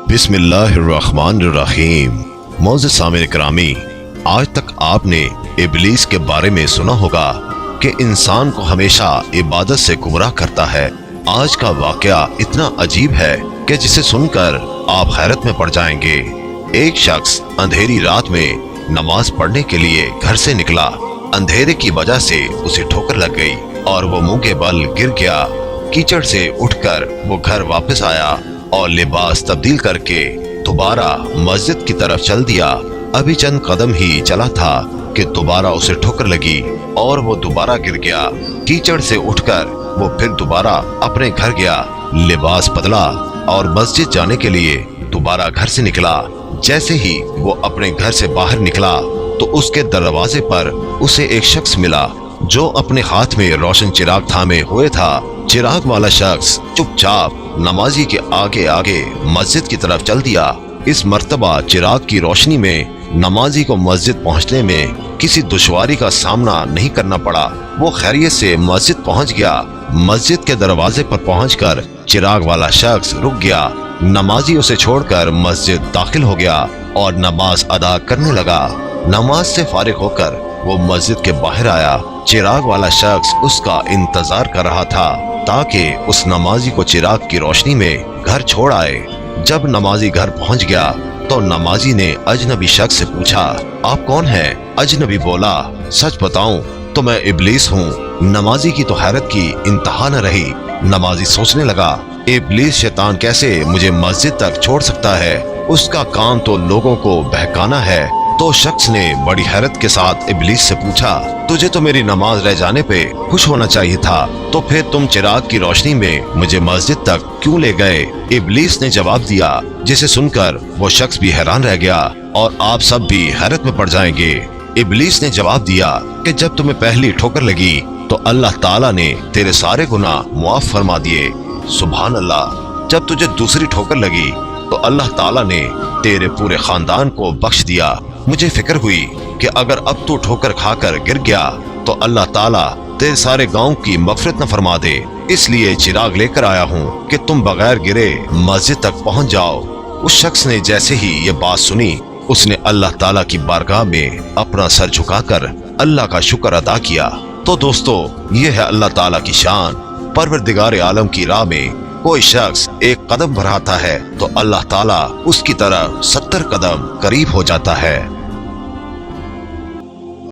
बिस्मिल्लाहिर्रहमानिर्रहीम। मोअज़्ज़िज़ सामिन इकरामी, आज तक आपने इब्लीस के बारे में सुना होगा कि इंसान को हमेशा इबादत से गुमराह करता है। आज का वाक़या इतना अजीब है कि जिसे सुनकर आप हैरत में पड़ जाएंगे। एक शख्स अंधेरी रात में नमाज पढ़ने के लिए घर से निकला। अंधेरे की वजह से उसे ठोकर लग गई और वो मुंह के बल गिर गया। कीचड़ से उठकर वो घर वापस आया और लिबास तब्दील करके दोबारा मस्जिद की तरफ चल दिया। अभी चंद कदम ही चला था कि दोबारा उसे ठोकर लगी और वो दोबारा गिर गया। कीचड़ से उठकर वो फिर दोबारा अपने घर गया, लिबास बदला और मस्जिद जाने के लिए दोबारा घर से निकला। जैसे ही वो अपने घर से बाहर निकला तो उसके दरवाजे पर उसे एक शख्स मिला जो अपने हाथ में रोशन चिराग थामे हुए था। चिराग वाला शख्स चुपचाप नमाजी के आगे आगे मस्जिद की तरफ चल दिया। इस मर्तबा चिराग की रोशनी में नमाजी को मस्जिद पहुंचने में किसी दुश्वारी का सामना नहीं करना पड़ा। वो खैरियत से मस्जिद पहुंच गया। मस्जिद के दरवाजे पर पहुंचकर चिराग वाला शख्स रुक गया। नमाजी उसे छोड़कर मस्जिद दाखिल हो गया और नमाज अदा करने लगा। नमाज से फारिग होकर वो मस्जिद के बाहर आया। चिराग वाला शख्स उसका इंतजार कर रहा था ताकि उस नमाजी को चिराग की रोशनी में घर छोड़ आए। जब नमाजी घर पहुंच गया तो नमाजी ने अजनबी शख्स से पूछा, आप कौन हैं? अजनबी बोला, सच बताऊं तो मैं इब्लीस हूँ। नमाजी की तो हैरत की इंतहा न रही। नमाजी सोचने लगा, इब्लीस शैतान कैसे मुझे मस्जिद तक छोड़ सकता है? उसका काम तो लोगों को बहकाना है। तो शख्स ने बड़ी हैरत के साथ इब्लीस से पूछा, तुझे तो मेरी नमाज रह जाने पे खुश होना चाहिए था, तो फिर तुम चिराग की रोशनी में मुझे मस्जिद तक क्यों ले गए? इब्लीस ने जवाब दिया, जिसे सुनकर वो शख्स भी हैरान रह गया और आप सब भी हैरत में पड़ जाएंगे। इब्लीस ने जवाब दिया कि जब तुम्हें पहली ठोकर लगी तो अल्लाह ताला ने तेरे सारे गुनाह मुआफ फरमा दिए। सुभान अल्लाह। जब तुझे दूसरी ठोकर लगी तो अल्लाह ताला ने तेरे पूरे खानदान को बख्श दिया। मुझे फिक्र हुई कि अगर अब तू ठोकर खाकर गिर गया तो अल्लाह ताला तेरे सारे गांव की मगफिरत न फरमा दे, इसलिए चिराग लेकर आया हूँ कि तुम बगैर गिरे मस्जिद तक पहुँच जाओ। उस शख्स ने जैसे ही ये बात सुनी उसने अल्लाह ताला की बारगाह में अपना सर झुकाकर अल्लाह का शुक्र अदा किया। तो दोस्तों, ये है अल्लाह ताला की शान। परवरदिगार आलम की राह में कोई शख्स एक कदम बढ़ाता है तो अल्लाह ताला उसकी तरफ 70 कदम करीब हो जाता है।